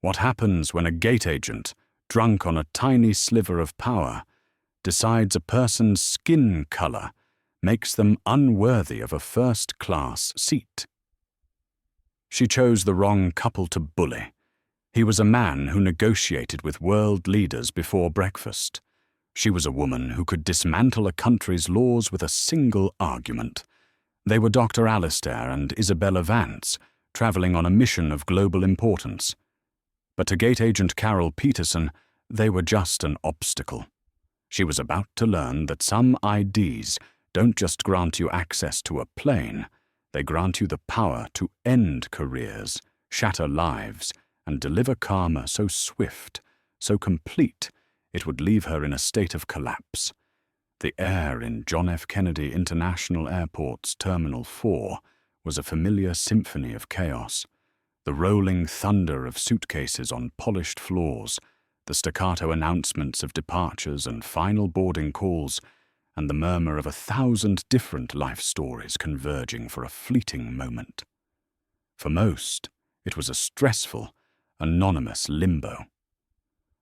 What happens when a gate agent, drunk on a tiny sliver of power, decides a person's skin color makes them unworthy of a first-class seat? She chose the wrong couple to bully. He was a man who negotiated with world leaders before breakfast. She was a woman who could dismantle a country's laws with a single argument. They were Dr. Alistair and Isabella Vance, traveling on a mission of global importance. But to Gate Agent Carol Peterson, they were just an obstacle. She was about to learn that some IDs don't just grant you access to a plane, they grant you the power to end careers, shatter lives, and deliver karma so swift, so complete, it would leave her in a state of collapse. The air in John F. Kennedy International Airport's Terminal 4 was a familiar symphony of chaos. The rolling thunder of suitcases on polished floors, the staccato announcements of departures and final boarding calls, and the murmur of 1,000 different life stories converging for a fleeting moment. For most, it was a stressful, anonymous limbo.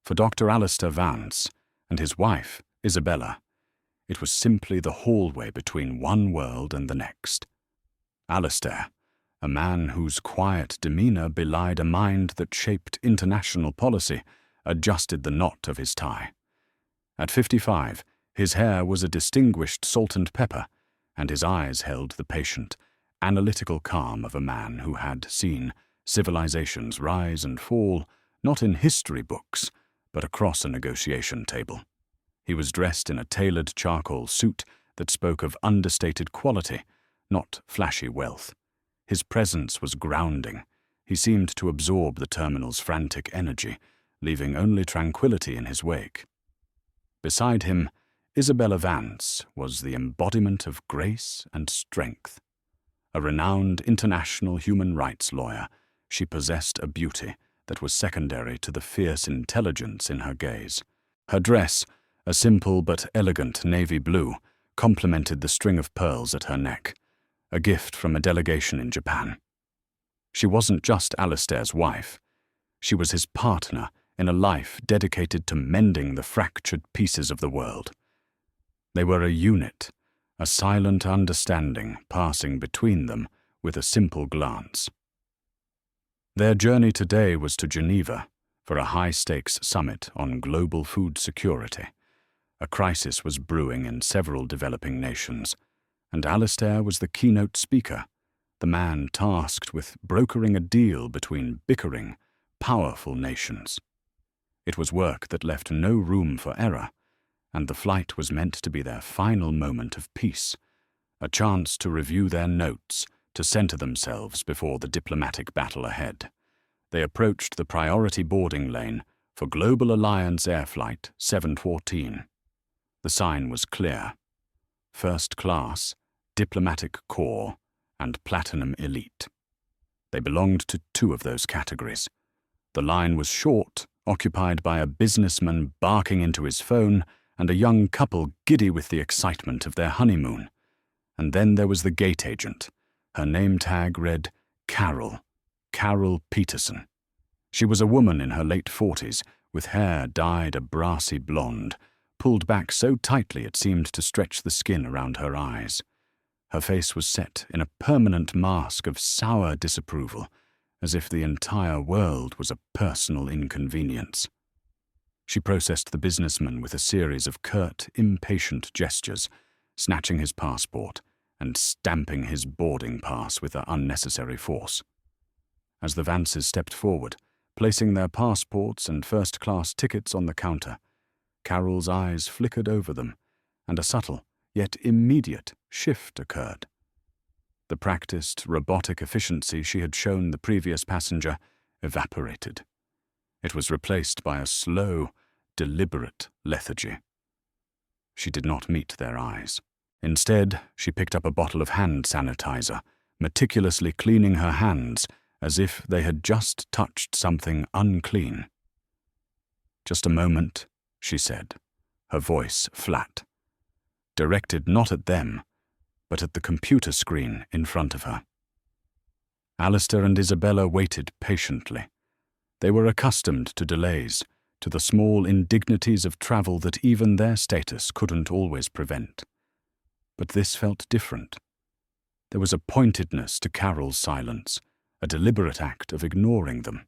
For Dr. Alistair Vance and his wife, Isabella, it was simply the hallway between one world and the next. Alistair, a man whose quiet demeanor belied a mind that shaped international policy, adjusted the knot of his tie. At 55, his hair was a distinguished salt and pepper, and his eyes held the patient, analytical calm of a man who had seen civilizations rise and fall, not in history books, but across a negotiation table. He was dressed in a tailored charcoal suit that spoke of understated quality, not flashy wealth. His presence was grounding. He seemed to absorb the terminal's frantic energy, leaving only tranquility in his wake. Beside him, Isabella Vance was the embodiment of grace and strength. A renowned international human rights lawyer, she possessed a beauty that was secondary to the fierce intelligence in her gaze. Her dress, a simple but elegant navy blue, complemented the string of pearls at her neck, a gift from a delegation in Japan. She wasn't just Alistair's wife. She was his partner in a life dedicated to mending the fractured pieces of the world. They were a unit, a silent understanding passing between them with a simple glance. Their journey today was to Geneva for a high-stakes summit on global food security. A crisis was brewing in several developing nations, and Alistair was the keynote speaker, the man tasked with brokering a deal between bickering, powerful nations. It was work that left no room for error, and the flight was meant to be their final moment of peace, a chance to review their notes, to center themselves before the diplomatic battle ahead. They approached the priority boarding lane for Global Alliance Air Flight 714. The sign was clear: First Class, Diplomatic Corps, and Platinum Elite. They belonged to two of those categories. The line was short, occupied by a businessman barking into his phone and a young couple giddy with the excitement of their honeymoon. And then there was the gate agent. Her name tag read Carol Peterson. She was a woman in her late 40s, with hair dyed a brassy blonde, pulled back so tightly it seemed to stretch the skin around her eyes. Her face was set in a permanent mask of sour disapproval, as if the entire world was a personal inconvenience. She processed the businessman with a series of curt, impatient gestures, snatching his passport and stamping his boarding pass with unnecessary force. As the Vances stepped forward, placing their passports and first-class tickets on the counter, Carol's eyes flickered over them, and a subtle, yet immediate, shift occurred. The practiced, robotic efficiency she had shown the previous passenger evaporated. It was replaced by a slow, deliberate lethargy. She did not meet their eyes. Instead, she picked up a bottle of hand sanitizer, meticulously cleaning her hands as if they had just touched something unclean. "Just a moment," she said, her voice flat, directed not at them, but at the computer screen in front of her. Alistair and Isabella waited patiently. They were accustomed to delays, to the small indignities of travel that even their status couldn't always prevent. But this felt different. There was a pointedness to Carol's silence, a deliberate act of ignoring them.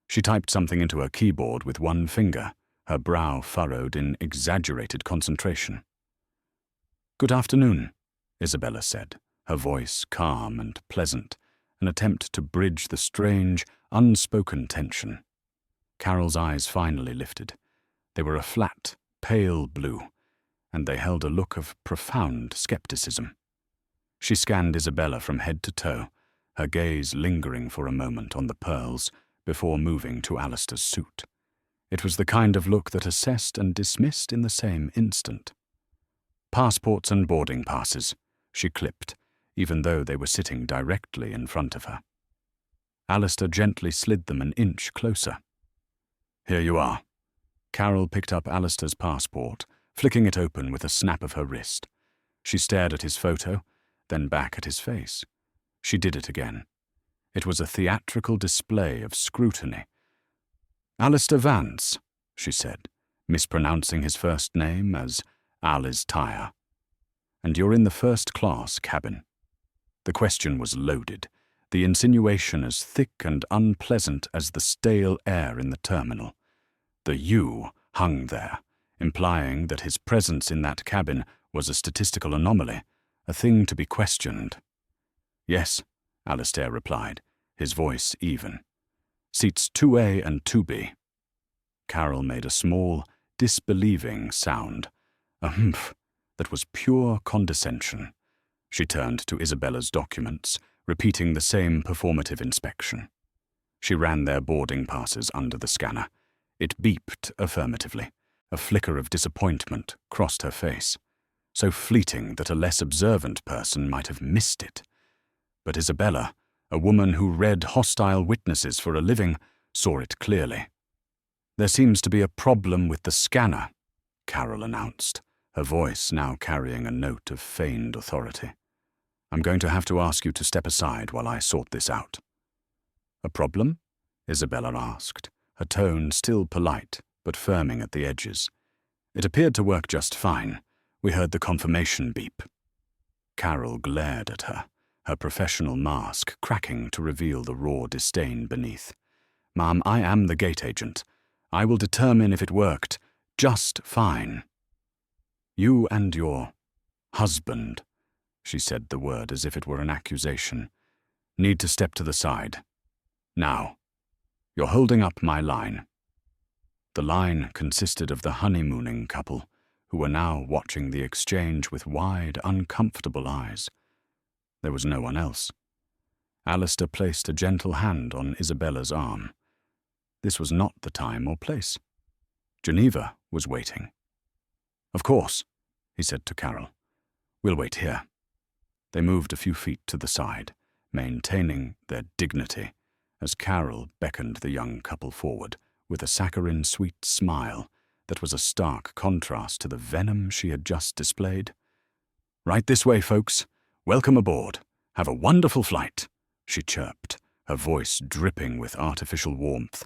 She typed something into her keyboard with one finger, her brow furrowed in exaggerated concentration. "Good afternoon," Isabella said, her voice calm and pleasant, an attempt to bridge the strange, unspoken tension. Carol's eyes finally lifted. They were a flat, pale blue, and they held a look of profound skepticism. She scanned Isabella from head to toe, her gaze lingering for a moment on the pearls before moving to Alistair's suit. It was the kind of look that assessed and dismissed in the same instant. "Passports and boarding passes," she clipped, even though they were sitting directly in front of her. Alistair gently slid them an inch closer. "Here you are." Carol picked up Alistair's passport, flicking it open with a snap of her wrist. She stared at his photo, then back at his face. She did it again. It was a theatrical display of scrutiny. "Alistair Vance," she said, mispronouncing his first name as Alistair. "And you're in the first-class cabin." The question was loaded, the insinuation as thick and unpleasant as the stale air in the terminal. The "you" hung there, implying that his presence in that cabin was a statistical anomaly, a thing to be questioned. "Yes," Alistair replied, his voice even. "Seats 2A and 2B. Carol made a small, disbelieving sound, a humph that was pure condescension. She turned to Isabella's documents, repeating the same performative inspection. She ran their boarding passes under the scanner. It beeped affirmatively. A flicker of disappointment crossed her face, so fleeting that a less observant person might have missed it. But Isabella, a woman who read hostile witnesses for a living, saw it clearly. "There seems to be a problem with the scanner," Carol announced, her voice now carrying a note of feigned authority. "I'm going to have to ask you to step aside while I sort this out." "A problem?" Isabella asked, her tone still polite, but firming at the edges. "It appeared to work just fine. We heard the confirmation beep." Carol glared at her, her professional mask cracking to reveal the raw disdain beneath. "Ma'am, I am the gate agent. I will determine if it worked just fine." "You and your husband," she said the word as if it were an accusation, "need to step to the side. Now. You're holding up my line." The line consisted of the honeymooning couple, who were now watching the exchange with wide, uncomfortable eyes. There was no one else. Alistair placed a gentle hand on Isabella's arm. This was not the time or place. Geneva was waiting. "Of course," he said to Carol. "We'll wait here." They moved a few feet to the side, maintaining their dignity, as Carol beckoned the young couple forward with a saccharine-sweet smile that was a stark contrast to the venom she had just displayed. "Right this way, folks. Welcome aboard. Have a wonderful flight," she chirped, her voice dripping with artificial warmth.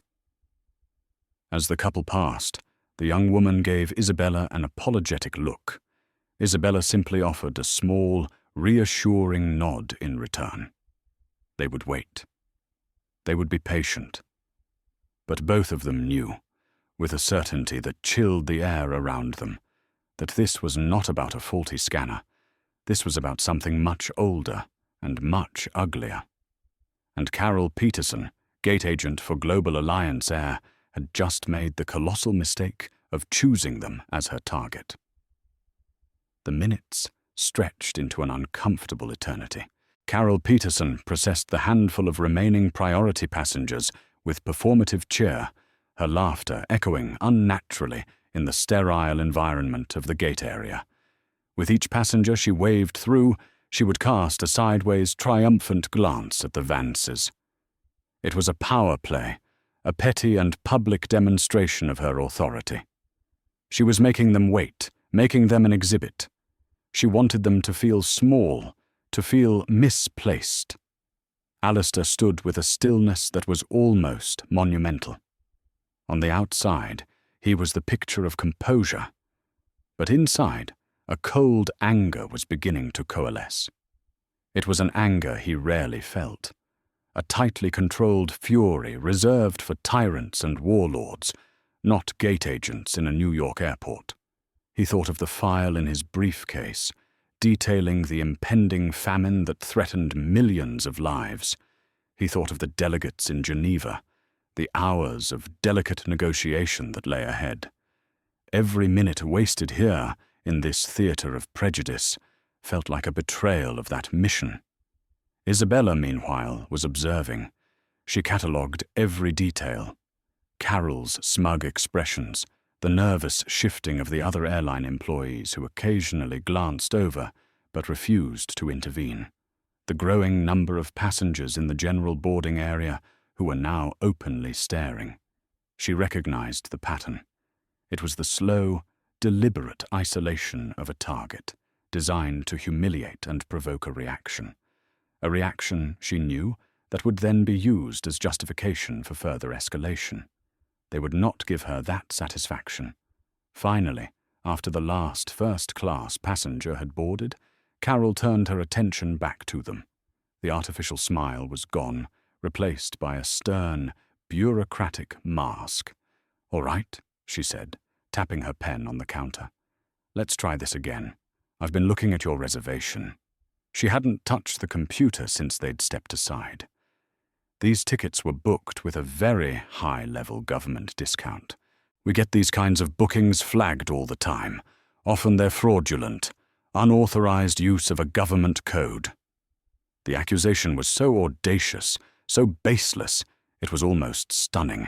As the couple passed, the young woman gave Isabella an apologetic look. Isabella simply offered a small, reassuring nod in return. They would wait. They would be patient. But both of them knew, with a certainty that chilled the air around them, that this was not about a faulty scanner. This was about something much older and much uglier. And Carol Peterson, gate agent for Global Alliance Air, had just made the colossal mistake of choosing them as her target. The minutes stretched into an uncomfortable eternity. Carol Peterson processed the handful of remaining priority passengers with performative cheer, her laughter echoing unnaturally in the sterile environment of the gate area. With each passenger she waved through, she would cast a sideways, triumphant glance at the Vances. It was a power play, a petty and public demonstration of her authority. She was making them wait, making them an exhibit. She wanted them to feel small, to feel misplaced. Alistair stood with a stillness that was almost monumental. On the outside, he was the picture of composure, but inside, a cold anger was beginning to coalesce. It was an anger he rarely felt, a tightly controlled fury reserved for tyrants and warlords, not gate agents in a New York airport. He thought of the file in his briefcase, detailing the impending famine that threatened millions of lives. He thought of the delegates in Geneva, the hours of delicate negotiation that lay ahead. Every minute wasted here, in this theatre of prejudice, felt like a betrayal of that mission. Isabella, meanwhile, was observing. She catalogued every detail. Carol's smug expressions, the nervous shifting of the other airline employees who occasionally glanced over but refused to intervene, the growing number of passengers in the general boarding area who were now openly staring. She recognized the pattern. It was the slow, deliberate isolation of a target, designed to humiliate and provoke a reaction she knew that would then be used as justification for further escalation. They would not give her that satisfaction. Finally, after the last first-class passenger had boarded, Carol turned her attention back to them. The artificial smile was gone, replaced by a stern, bureaucratic mask. "All right," she said, tapping her pen on the counter. "Let's try this again. I've been looking at your reservation." She hadn't touched the computer since they'd stepped aside. These tickets were booked with a very high-level government discount. "We get these kinds of bookings flagged all the time. Often they're fraudulent, unauthorized use of a government code." The accusation was so audacious, so baseless, it was almost stunning.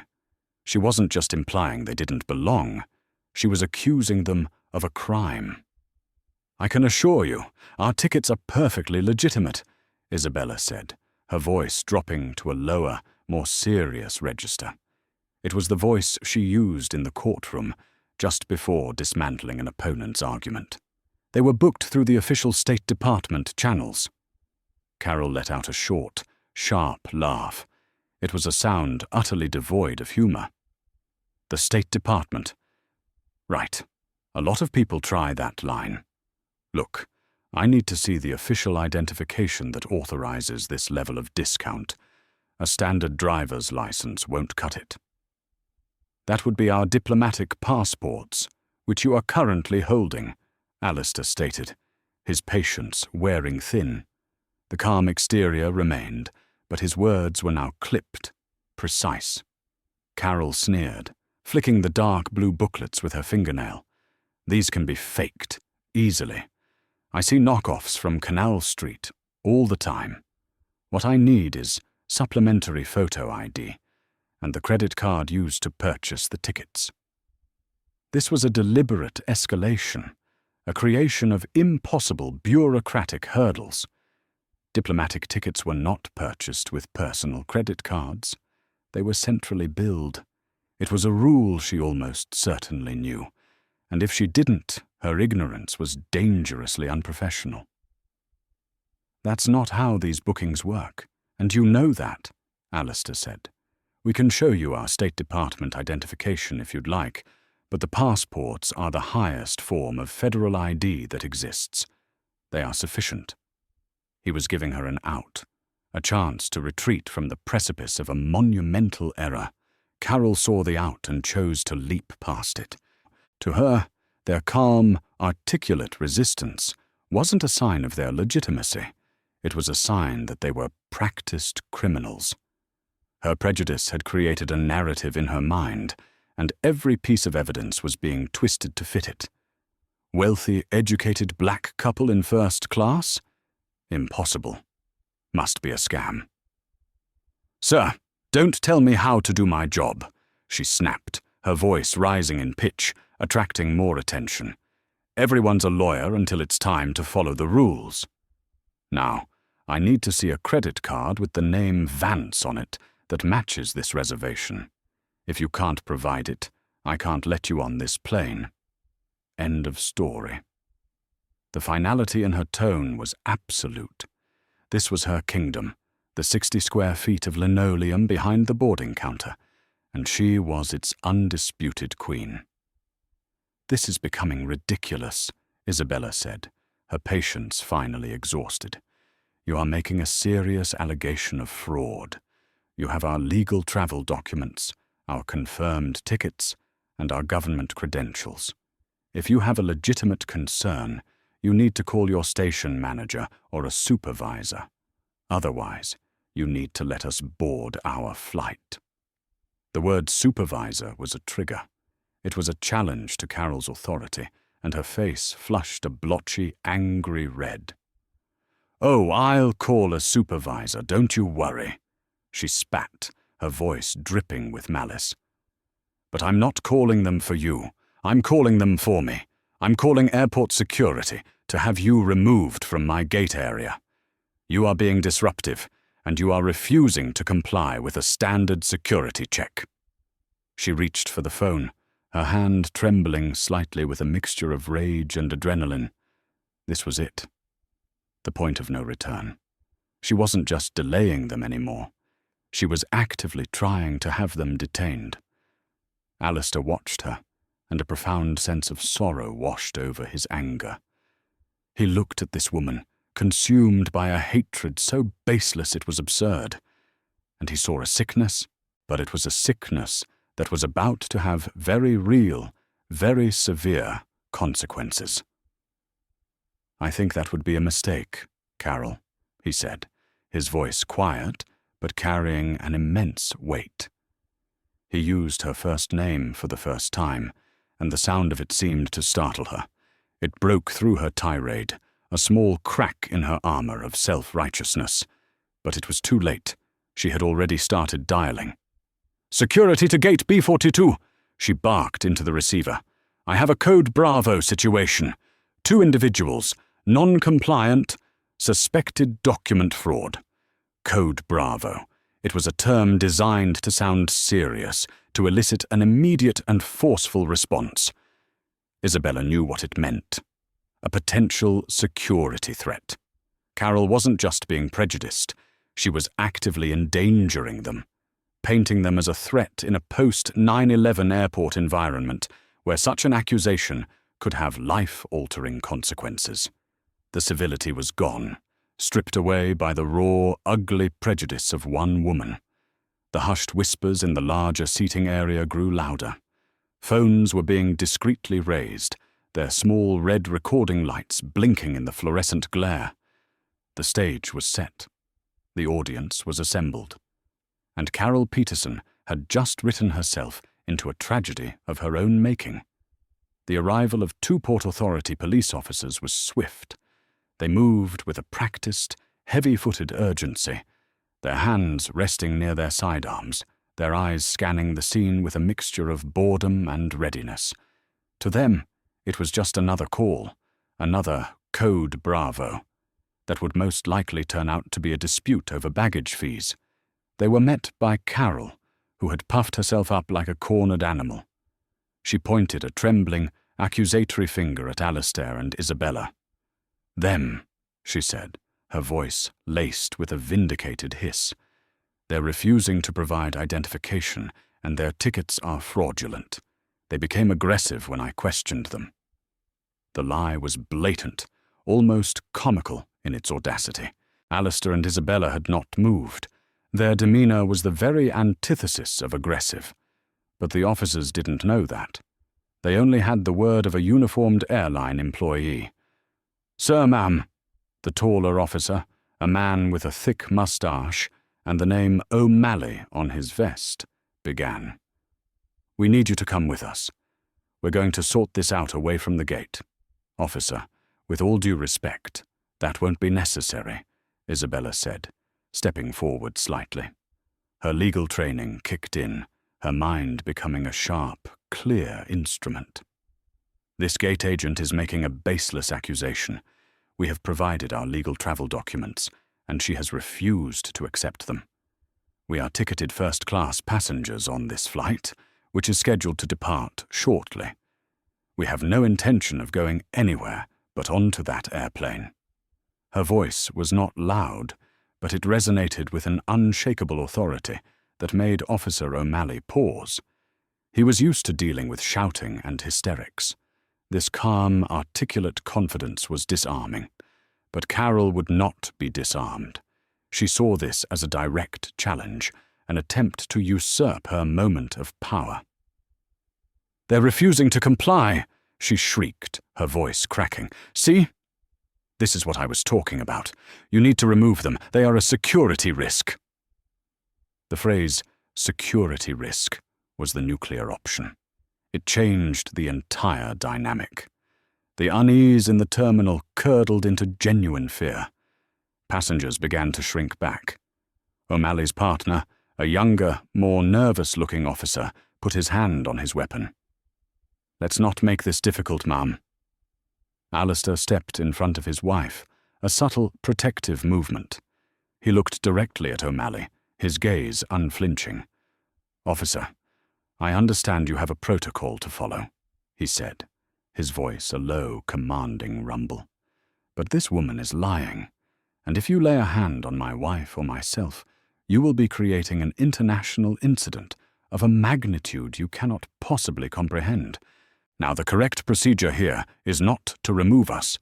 She wasn't just implying they didn't belong. She was accusing them of a crime. "I can assure you, our tickets are perfectly legitimate," Isabella said, her voice dropping to a lower, more serious register. It was the voice she used in the courtroom just before dismantling an opponent's argument. "They were booked through the official State Department channels." Carol let out a short, sharp laugh. It was a sound utterly devoid of humor. "The State Department. Right. A lot of people try that line. Look, I need to see the official identification that authorizes this level of discount. A standard driver's license won't cut it." "That would be our diplomatic passports, which you are currently holding," Alistair stated, his patience wearing thin. The calm exterior remained, but his words were now clipped, precise. Carol sneered, flicking the dark blue booklets with her fingernail. "These can be faked, easily. I see knockoffs from Canal Street all the time. What I need is supplementary photo ID and the credit card used to purchase the tickets." This was a deliberate escalation, a creation of impossible bureaucratic hurdles. Diplomatic tickets were not purchased with personal credit cards. They were centrally billed. It was a rule she almost certainly knew, and if she didn't, her ignorance was dangerously unprofessional. "That's not how these bookings work, and you know that," Alistair said. "We can show you our State Department identification if you'd like, but the passports are the highest form of federal ID that exists. They are sufficient." He was giving her an out, a chance to retreat from the precipice of a monumental error. Carol saw the out and chose to leap past it. To her, their calm, articulate resistance wasn't a sign of their legitimacy. It was a sign that they were practiced criminals. Her prejudice had created a narrative in her mind, and every piece of evidence was being twisted to fit it. Wealthy, educated black couple in first class? Impossible. Must be a scam. "Sir, don't tell me how to do my job," she snapped, her voice rising in pitch, attracting more attention. "Everyone's a lawyer until it's time to follow the rules. Now, I need to see a credit card with the name Vance on it that matches this reservation. If you can't provide it, I can't let you on this plane." End of story. The finality in her tone was absolute. This was her kingdom, the 60 square feet of linoleum behind the boarding counter, and she was its undisputed queen. "This is becoming ridiculous," Isabella said, her patience finally exhausted. "You are making a serious allegation of fraud. You have our legal travel documents, our confirmed tickets, and our government credentials. If you have a legitimate concern, you need to call your station manager or a supervisor. Otherwise, you need to let us board our flight." The word supervisor was a trigger. It was a challenge to Carol's authority, and her face flushed a blotchy, angry red. "Oh, I'll call a supervisor, don't you worry," she spat, her voice dripping with malice. "But I'm not calling them for you. I'm calling them for me. I'm calling airport security to have you removed from my gate area. You are being disruptive, and you are refusing to comply with a standard security check." She reached for the phone, her hand trembling slightly with a mixture of rage and adrenaline. This was it. The point of no return. She wasn't just delaying them anymore. She was actively trying to have them detained. Alistair watched her, and a profound sense of sorrow washed over his anger. He looked at this woman, consumed by a hatred so baseless it was absurd, and he saw a sickness, but it was a sickness that was about to have very real, very severe consequences. "I think that would be a mistake, Carol," he said, his voice quiet, but carrying an immense weight. He used her first name for the first time, and the sound of it seemed to startle her. It broke through her tirade, a small crack in her armor of self-righteousness. But it was too late. She had already started dialing. "Security to gate B42, she barked into the receiver. "I have a code Bravo situation. 2 individuals, non-compliant, suspected document fraud." Code Bravo. It was a term designed to sound serious, to elicit an immediate and forceful response. Isabella knew what it meant. A potential security threat. Carol wasn't just being prejudiced. She was actively endangering them, painting them as a threat in a post-9/11 airport environment where such an accusation could have life-altering consequences. The civility was gone, stripped away by the raw, ugly prejudice of one woman. The hushed whispers in the larger seating area grew louder. Phones were being discreetly raised, their small red recording lights blinking in the fluorescent glare. The stage was set. The audience was assembled. And Carol Peterson had just written herself into a tragedy of her own making. The arrival of 2 Port Authority police officers was swift. They moved with a practiced, heavy-footed urgency, their hands resting near their sidearms, their eyes scanning the scene with a mixture of boredom and readiness. To them, it was just another call, another Code Bravo, that would most likely turn out to be a dispute over baggage fees. They were met by Carol, who had puffed herself up like a cornered animal. She pointed a trembling, accusatory finger at Alistair and Isabella. "Them," she said, her voice laced with a vindicated hiss. "They're refusing to provide identification, and their tickets are fraudulent. They became aggressive when I questioned them." The lie was blatant, almost comical in its audacity. Alistair and Isabella had not moved. Their demeanor was the very antithesis of aggressive. But the officers didn't know that. They only had the word of a uniformed airline employee. "Sir, ma'am," the taller officer, a man with a thick mustache and the name O'Malley on his vest, began. "We need you to come with us. We're going to sort this out away from the gate." "Officer, with all due respect, that won't be necessary," Isabella said, stepping forward slightly. Her legal training kicked in, her mind becoming a sharp, clear instrument. "This gate agent is making a baseless accusation. We have provided our legal travel documents, and she has refused to accept them. We are ticketed first-class passengers on this flight, which is scheduled to depart shortly. We have no intention of going anywhere but onto that airplane." Her voice was not loud, but it resonated with an unshakable authority that made Officer O'Malley pause. He was used to dealing with shouting and hysterics. This calm, articulate confidence was disarming. But Carol would not be disarmed. She saw this as a direct challenge, an attempt to usurp her moment of power. "They're refusing to comply," she shrieked, her voice cracking. "See? This is what I was talking about. You need to remove them. They are a security risk." The phrase, security risk, was the nuclear option. It changed the entire dynamic. The unease in the terminal curdled into genuine fear. Passengers began to shrink back. O'Malley's partner, a younger, more nervous-looking officer, put his hand on his weapon. "Let's not make this difficult, ma'am." Alistair stepped in front of his wife, a subtle, protective movement. He looked directly at O'Malley, his gaze unflinching. "Officer, I understand you have a protocol to follow," he said, his voice a low, commanding rumble. "But this woman is lying, and if you lay a hand on my wife or myself, you will be creating an international incident of a magnitude you cannot possibly comprehend. Now, the correct procedure here is not to remove us.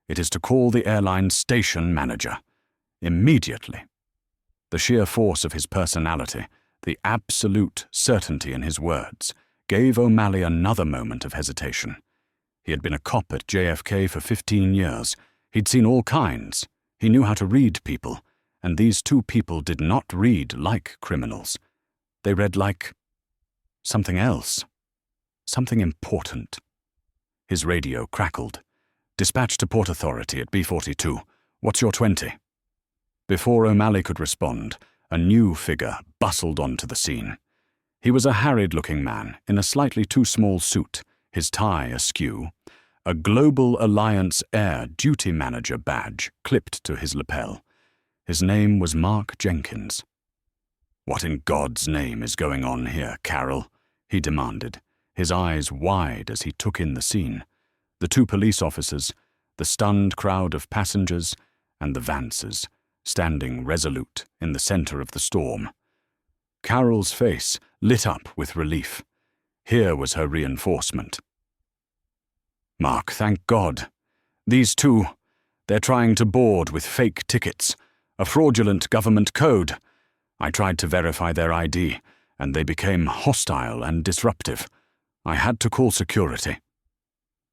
It is to call the airline station manager. Immediately." The sheer force of his personality, the absolute certainty in his words, gave O'Malley another moment of hesitation. He had been a cop at JFK for 15 years. He'd seen all kinds. He knew how to read people, and these two people did not read like criminals. They read like something else, something important. His radio crackled. "Dispatch to Port Authority at B42. What's your 20? Before O'Malley could respond, a new figure bustled onto the scene. He was a harried-looking man in a slightly too small suit, his tie askew, a Global Alliance Air Duty Manager badge clipped to his lapel. His name was Mark Jenkins. "What in God's name is going on here, Carol?" he demanded, his eyes wide as he took in the scene. The two police officers, the stunned crowd of passengers, and the Vances, standing resolute in the center of the storm. Carol's face lit up with relief. Here was her reinforcement. "Mark, thank God. These two, they're trying to board with fake tickets, a fraudulent government code. I tried to verify their ID, and they became hostile and disruptive. I had to call security."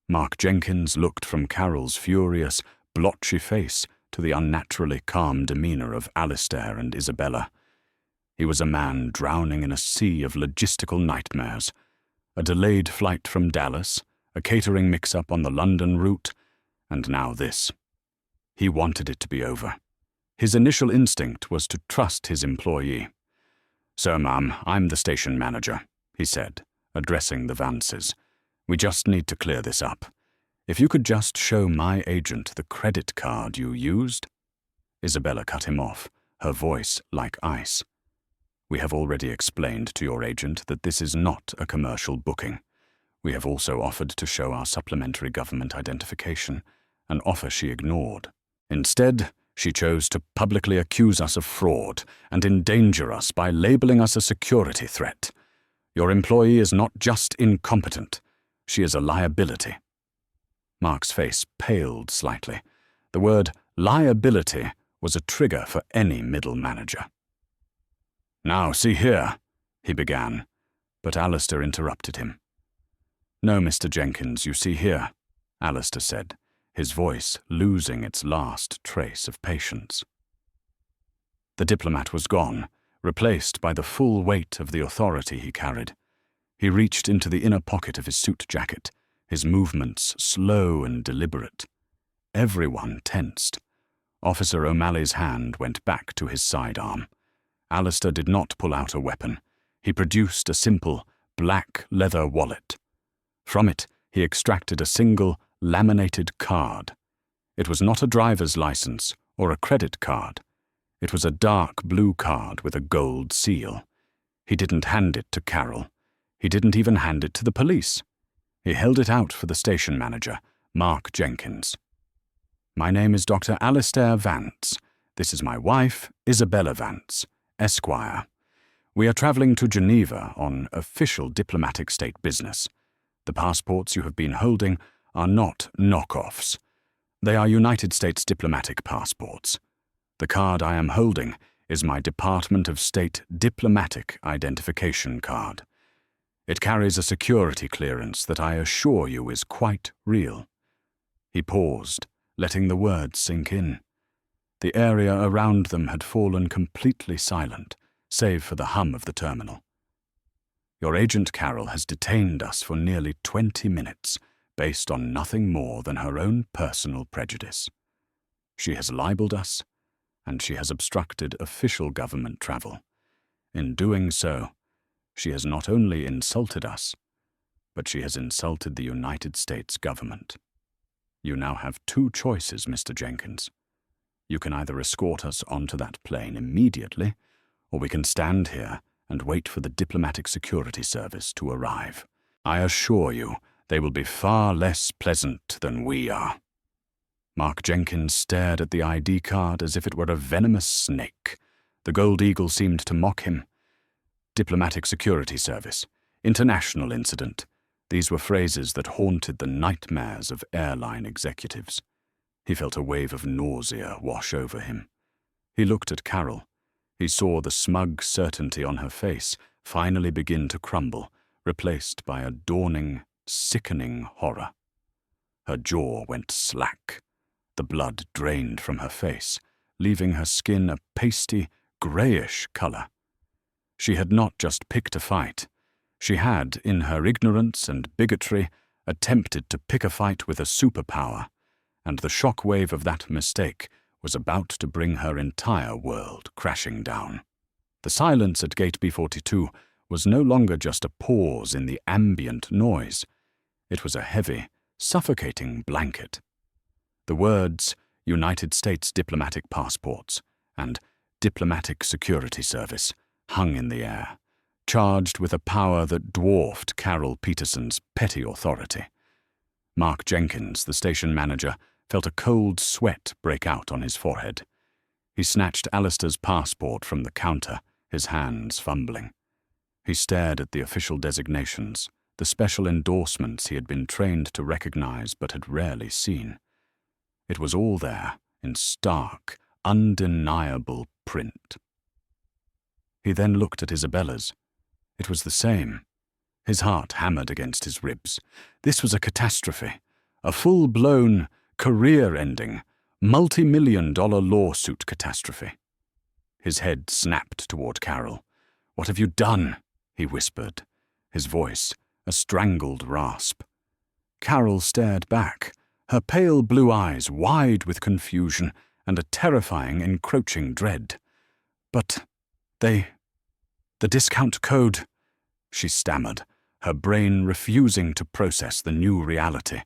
Mark Jenkins looked from Carol's furious, blotchy face to the unnaturally calm demeanor of Alistair and Isabella. He was a man drowning in a sea of logistical nightmares. A delayed flight from Dallas, a catering mix-up on the London route, and now this. He wanted it to be over. His initial instinct was to trust his employee. "So, ma'am, I'm the station manager," he said, addressing the Vances. "We just need to clear this up. If you could just show my agent the credit card you used." Isabella cut him off, her voice like ice. "We have already explained to your agent that this is not a commercial booking. We have also offered to show our supplementary government identification, an offer she ignored. Instead, she chose to publicly accuse us of fraud and endanger us by labeling us a security threat. Your employee is not just incompetent, she is a liability." Mark's face paled slightly. The word liability was a trigger for any middle manager. "Now, see here," he began, but Alistair interrupted him. "No, Mr. Jenkins, you see here," Alistair said, his voice losing its last trace of patience. The diplomat was gone, replaced by the full weight of the authority he carried. He reached into the inner pocket of his suit jacket, his movements slow and deliberate. Everyone tensed. Officer O'Malley's hand went back to his sidearm. Alistair did not pull out a weapon. He produced a simple, black leather wallet. From it, he extracted a single, laminated card. It was not a driver's license or a credit card. It was a dark blue card with a gold seal. He didn't hand it to Carol. He didn't even hand it to the police. He held it out for the station manager, Mark Jenkins. "My name is Dr. Alistair Vance. This is my wife, Isabella Vance, Esquire. We are traveling to Geneva on official diplomatic state business. The passports you have been holding are not knockoffs. They are United States diplomatic passports. The card I am holding is my Department of State diplomatic identification card. It carries a security clearance that I assure you is quite real." He paused, letting the words sink in. The area around them had fallen completely silent, save for the hum of the terminal. "Your agent Carol has detained us for nearly 20 minutes, based on nothing more than her own personal prejudice. She has libeled us, and she has obstructed official government travel. In doing so, she has not only insulted us, but she has insulted the United States government. You now have two choices, Mr. Jenkins. You can either escort us onto that plane immediately, or we can stand here and wait for the Diplomatic Security Service to arrive. I assure you, they will be far less pleasant than we are." Mark Jenkins stared at the ID card as if it were a venomous snake. The gold eagle seemed to mock him. Diplomatic Security Service, international incident. These were phrases that haunted the nightmares of airline executives. He felt a wave of nausea wash over him. He looked at Carol. He saw the smug certainty on her face finally begin to crumble, replaced by a dawning, sickening horror. Her jaw went slack. The blood drained from her face, leaving her skin a pasty, greyish colour. She had not just picked a fight. She had, in her ignorance and bigotry, attempted to pick a fight with a superpower, and the shockwave of that mistake was about to bring her entire world crashing down. The silence at Gate B42 was no longer just a pause in the ambient noise. It was a heavy, suffocating blanket. The words United States diplomatic passports and Diplomatic Security Service hung in the air, charged with a power that dwarfed Carol Peterson's petty authority. Mark Jenkins, the station manager, felt a cold sweat break out on his forehead. He snatched Alistair's passport from the counter, his hands fumbling. He stared at the official designations, the special endorsements he had been trained to recognize but had rarely seen. It was all there, in stark, undeniable print. He then looked at Isabella's. It was the same. His heart hammered against his ribs. This was a catastrophe, a full-blown, career-ending, multi-million-dollar lawsuit catastrophe. His head snapped toward Carol. "What have you done?" he whispered, his voice a strangled rasp. Carol stared back, her pale blue eyes wide with confusion and a terrifying, encroaching dread. "But the discount code," she stammered, her brain refusing to process the new reality.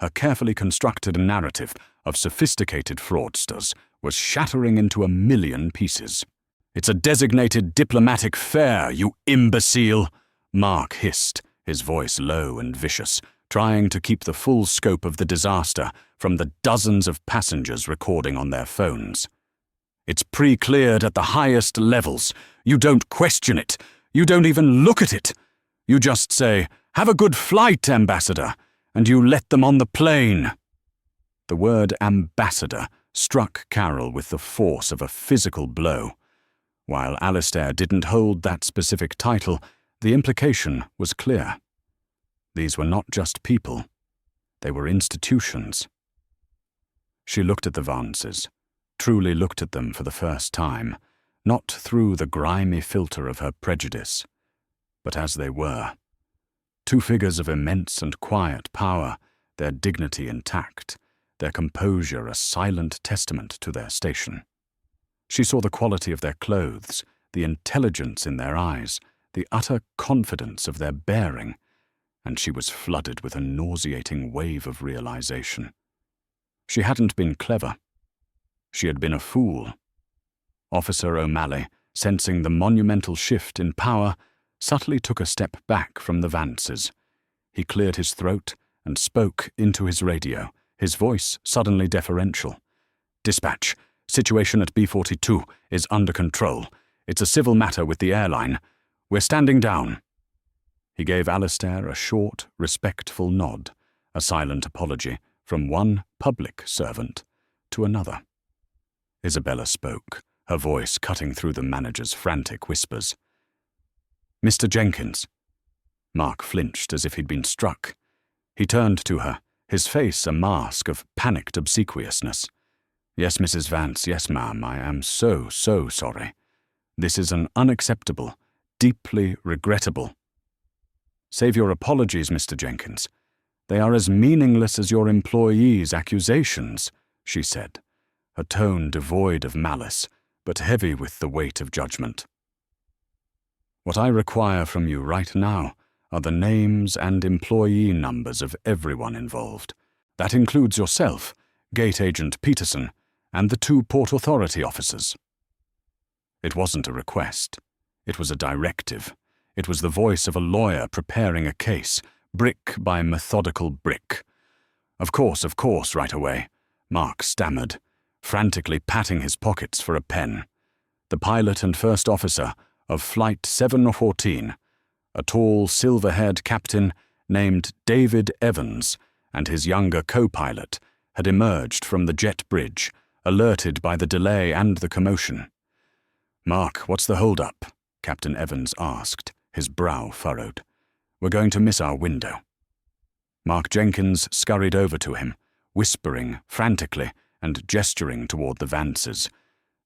Her carefully constructed narrative of sophisticated fraudsters was shattering into a million pieces. "It's a designated diplomatic fare, you imbecile!" Mark hissed, his voice low and vicious, trying to keep the full scope of the disaster from the dozens of passengers recording on their phones. "It's pre-cleared at the highest levels. You don't question it. You don't even look at it. You just say, 'Have a good flight, Ambassador,' and you let them on the plane." The word ambassador struck Carol with the force of a physical blow. While Alistair didn't hold that specific title, the implication was clear. These were not just people. They were institutions. She looked at the Vances, truly looked at them for the first time, not through the grimy filter of her prejudice, but as they were. Two figures of immense and quiet power, their dignity intact, their composure a silent testament to their station. She saw the quality of their clothes, the intelligence in their eyes, the utter confidence of their bearing, and she was flooded with a nauseating wave of realization. She hadn't been clever. She had been a fool. Officer O'Malley, sensing the monumental shift in power, subtly took a step back from the Vances. He cleared his throat and spoke into his radio, his voice suddenly deferential. "Dispatch, Situation at B-42 is under control. It's a civil matter with the airline. We're standing down." He gave Alistair a short, respectful nod, a silent apology from one public servant to another. Isabella spoke, her voice cutting through the manager's frantic whispers. "Mr. Jenkins." Mark flinched as if he'd been struck. He turned to her, his face a mask of panicked obsequiousness. "Yes, Mrs. Vance, yes, ma'am, I am so sorry. This is an unacceptable, deeply regrettable—" "Save your apologies, Mr. Jenkins. They are as meaningless as your employees' accusations," she said, her tone devoid of malice, but heavy with the weight of judgment. "What I require from you right now are the names and employee numbers of everyone involved. That includes yourself, Gate Agent Peterson, and the 2 Port Authority officers." It wasn't a request. It was a directive. It was the voice of a lawyer preparing a case, brick by methodical brick. Of course, right away," Mark stammered, frantically patting his pockets for a pen. "The pilot and first officer of Flight 714, a tall, silver-haired captain named David Evans, and his younger co-pilot had emerged from the jet bridge, alerted by the delay and the commotion." "Mark, what's the hold-up?" Captain Evans asked, his brow furrowed. "We're going to miss our window." Mark Jenkins scurried over to him, whispering frantically and gesturing toward the Vances.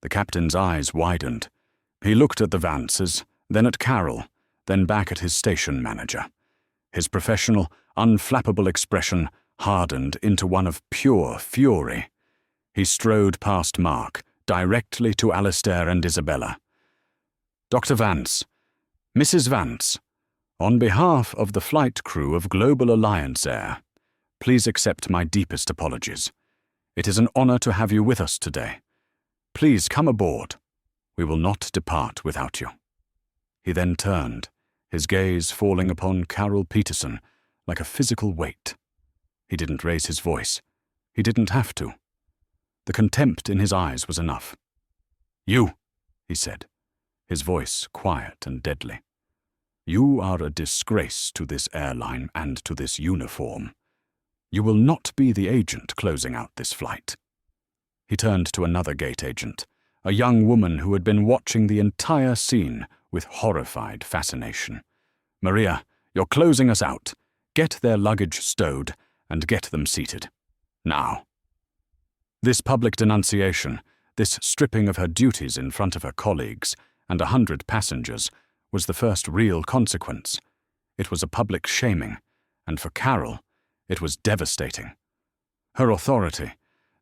The captain's eyes widened. He looked at the Vances, then at Carol, then back at his station manager. His professional, unflappable expression hardened into one of pure fury. He strode past Mark, directly to Alistair and Isabella. "Dr. Vance, Mrs. Vance, on behalf of the flight crew of Global Alliance Air, please accept my deepest apologies. It is an honor to have you with us today. Please come aboard. We will not depart without you." He then turned, his gaze falling upon Carol Peterson like a physical weight. He didn't raise his voice. He didn't have to. The contempt in his eyes was enough. "You," he said, his voice quiet and deadly. "You are a disgrace to this airline and to this uniform. You will not be the agent closing out this flight." He turned to another gate agent, a young woman who had been watching the entire scene with horrified fascination. "Maria, you're closing us out. Get their luggage stowed and get them seated. Now." This public denunciation, this stripping of her duties in front of her colleagues and 100 passengers, was the first real consequence. It was a public shaming, and for Carol, it was devastating. Her authority,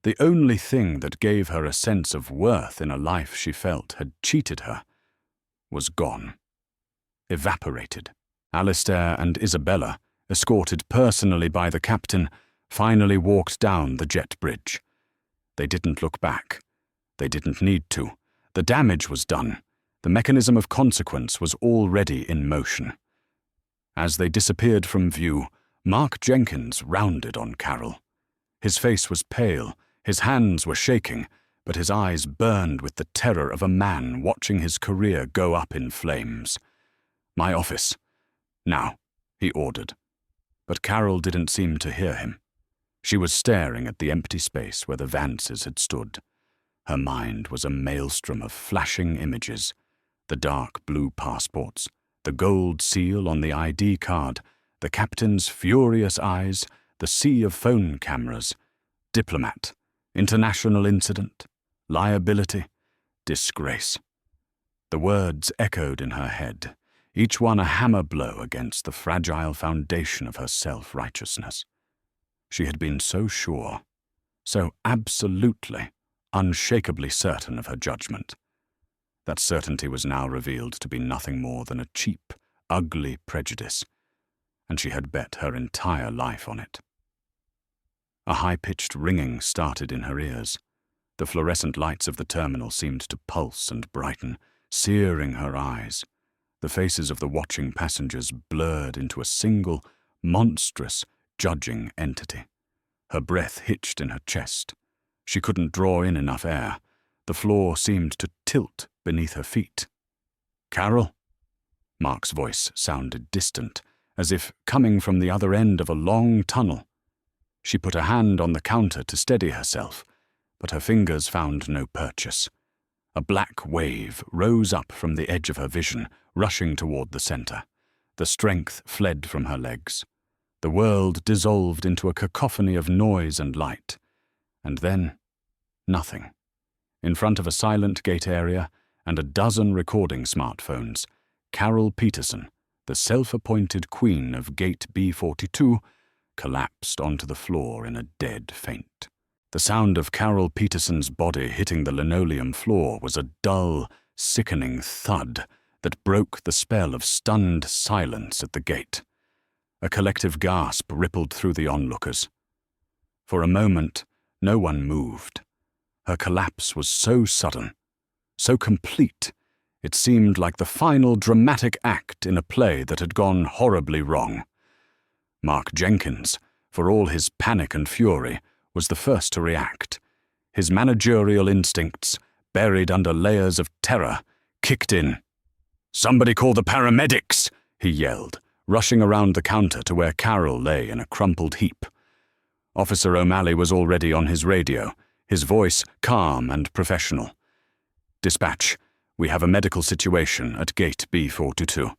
the only thing that gave her a sense of worth in a life she felt had cheated her, was gone. Evaporated. Alistair and Isabella, escorted personally by the captain, finally walked down the jet bridge. They didn't look back. They didn't need to. The damage was done. The mechanism of consequence was already in motion. As they disappeared from view, Mark Jenkins rounded on Carol. His face was pale, his hands were shaking, but his eyes burned with the terror of a man watching his career go up in flames. "My office. Now," he ordered. But Carol didn't seem to hear him. She was staring at the empty space where the Vances had stood. Her mind was a maelstrom of flashing images. The dark blue passports, the gold seal on the ID card, the captain's furious eyes, the sea of phone cameras. Diplomat, international incident, liability, disgrace. The words echoed in her head, each one a hammer blow against the fragile foundation of her self-righteousness. She had been so sure, so absolutely, unshakably certain of her judgment. That certainty was now revealed to be nothing more than a cheap, ugly prejudice, and she had bet her entire life on it. A high-pitched ringing started in her ears. The fluorescent lights of the terminal seemed to pulse and brighten, searing her eyes. The faces of the watching passengers blurred into a single, monstrous, judging entity. Her breath hitched in her chest. She couldn't draw in enough air. The floor seemed to tilt beneath her feet. "Carol?" Mark's voice sounded distant, as if coming from the other end of a long tunnel. She put a hand on the counter to steady herself, but her fingers found no purchase. A black wave rose up from the edge of her vision, rushing toward the center. The strength fled from her legs. The world dissolved into a cacophony of noise and light. And then, nothing. In front of a silent gate area and a dozen recording smartphones, Carol Peterson, the self-appointed queen of Gate B42, collapsed onto the floor in a dead faint. The sound of Carol Peterson's body hitting the linoleum floor was a dull, sickening thud that broke the spell of stunned silence at the gate. A collective gasp rippled through the onlookers. For a moment, no one moved. Her collapse was so sudden, so complete, it seemed like the final dramatic act in a play that had gone horribly wrong. Mark Jenkins, for all his panic and fury, was the first to react. His managerial instincts, buried under layers of terror, kicked in. "Somebody call the paramedics!" he yelled, rushing around the counter to where Carol lay in a crumpled heap. Officer O'Malley was already on his radio, his voice calm and professional. "Dispatch, we have a medical situation at Gate B42.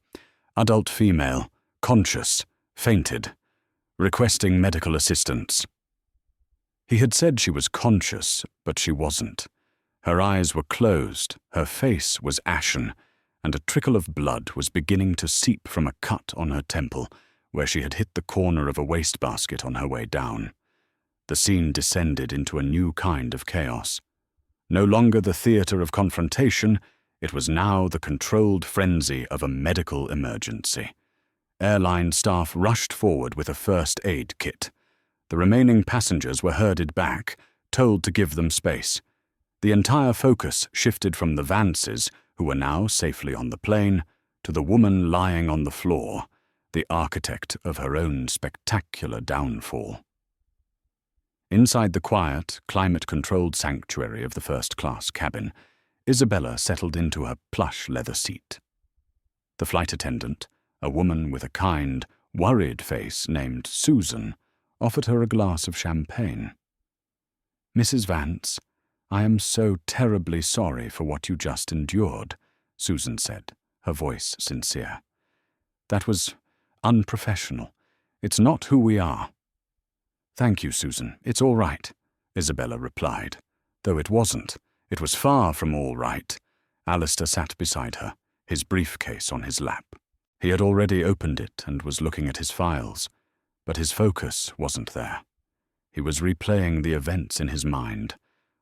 Adult female, conscious, fainted. Requesting medical assistance." He had said she was conscious, but she wasn't. Her eyes were closed, her face was ashen, and a trickle of blood was beginning to seep from a cut on her temple, where she had hit the corner of a wastebasket on her way down. The scene descended into a new kind of chaos. No longer the theater of confrontation, it was now the controlled frenzy of a medical emergency. Airline staff rushed forward with a first aid kit. The remaining passengers were herded back, told to give them space. The entire focus shifted from the Vances, who were now safely on the plane, to the woman lying on the floor, the architect of her own spectacular downfall. Inside the quiet, climate-controlled sanctuary of the first-class cabin, Isabella settled into her plush leather seat. The flight attendant, a woman with a kind, worried face named Susan, offered her a glass of champagne. "Mrs. Vance, I am so terribly sorry for what you just endured," Susan said, her voice sincere. "That was unprofessional. It's not who we are." "Thank you, Susan. It's all right," Isabella replied. Though it wasn't. It was far from all right. Alistair sat beside her, his briefcase on his lap. He had already opened it and was looking at his files, but his focus wasn't there. He was replaying the events in his mind,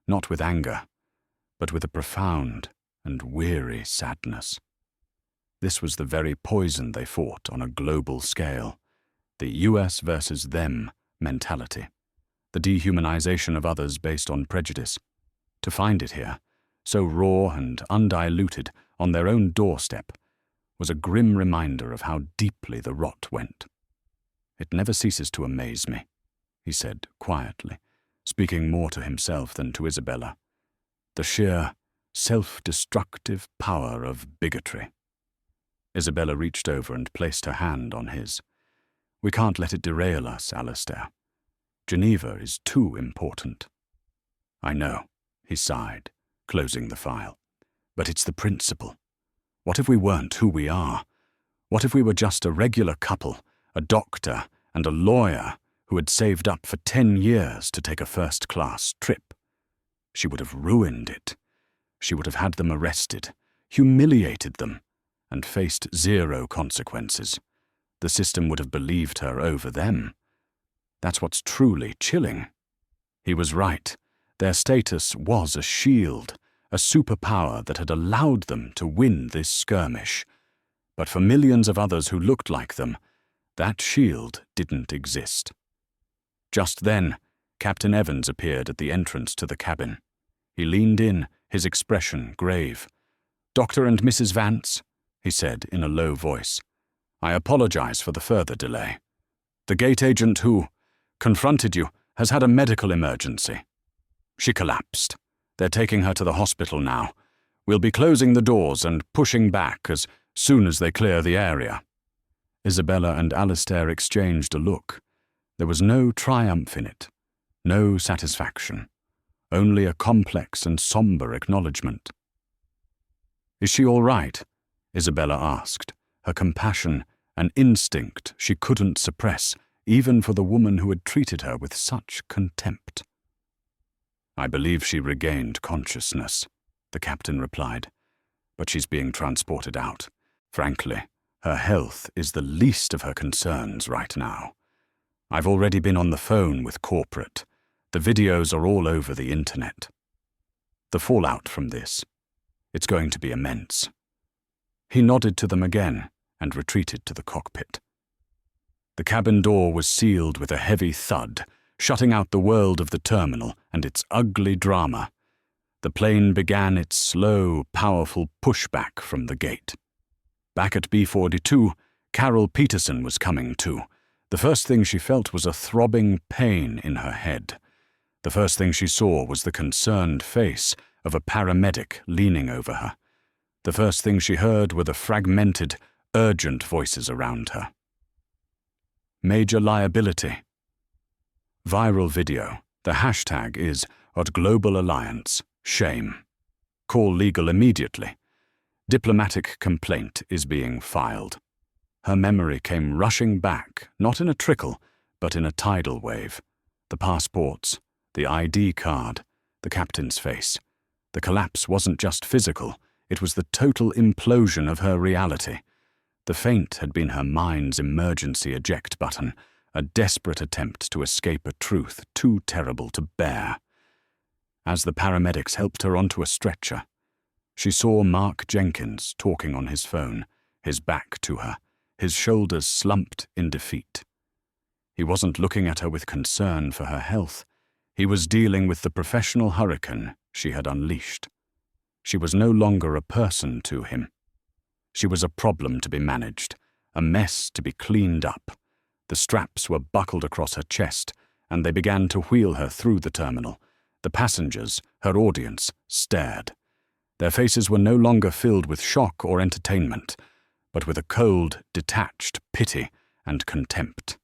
not with anger, but with a profound and weary sadness. This was the very poison they fought on a global scale, the US versus them mentality, the dehumanization of others based on prejudice. To find it here, so raw and undiluted on their own doorstep, was a grim reminder of how deeply the rot went. "It never ceases to amaze me," he said quietly, speaking more to himself than to Isabella. "The sheer, self-destructive power of bigotry." Isabella reached over and placed her hand on his. "We can't let it derail us, Alistair. Geneva is too important." "I know," he sighed, closing the file. "But it's the principle. What if we weren't who we are? What if we were just a regular couple, a doctor and a lawyer who had saved up for 10 years to take a first-class trip? She would have ruined it. She would have had them arrested, humiliated them, and faced zero consequences. The system would have believed her over them. That's what's truly chilling." He was right. Their status was a shield, a superpower that had allowed them to win this skirmish. But for millions of others who looked like them, that shield didn't exist. Just then, Captain Evans appeared at the entrance to the cabin. He leaned in, his expression grave. "Dr. and Mrs. Vance," he said in a low voice, "I apologize for the further delay. The gate agent who confronted you has had a medical emergency." She collapsed. They're taking her to the hospital now. We'll be closing the doors and pushing back as soon as they clear the area." Isabella and Alistair exchanged a look. There was no triumph in it, no satisfaction, only a complex and somber acknowledgement. "Is she all right?" Isabella asked, her compassion an instinct she couldn't suppress, even for the woman who had treated her with such contempt. "I believe she regained consciousness," the captain replied, "but she's being transported out. Frankly, her health is the least of her concerns right now. I've already been on the phone with corporate. The videos are all over the internet. The fallout from this, it's going to be immense." He nodded to them again and retreated to the cockpit. The cabin door was sealed with a heavy thud, shutting out the world of the terminal and its ugly drama. The plane began its slow, powerful pushback from the gate. Back at B-42, Carol Peterson was coming to. The first thing she felt was a throbbing pain in her head. The first thing she saw was the concerned face of a paramedic leaning over her. The first thing she heard were the fragmented, urgent voices around her. Major liability. Viral video. The hashtag is @GlobalAlliance. Shame. Call legal immediately. Diplomatic complaint is being filed. Her memory came rushing back, not in a trickle, but in a tidal wave. The passports, the ID card, the captain's face. The collapse wasn't just physical, it was the total implosion of her reality. The faint had been her mind's emergency eject button, a desperate attempt to escape a truth too terrible to bear. As the paramedics helped her onto a stretcher, she saw Mark Jenkins talking on his phone, his back to her, his shoulders slumped in defeat. He wasn't looking at her with concern for her health. He was dealing with the professional hurricane she had unleashed. She was no longer a person to him. She was a problem to be managed, a mess to be cleaned up. The straps were buckled across her chest, and they began to wheel her through the terminal. The passengers, her audience, stared. Their faces were no longer filled with shock or entertainment, but with a cold, detached pity and contempt.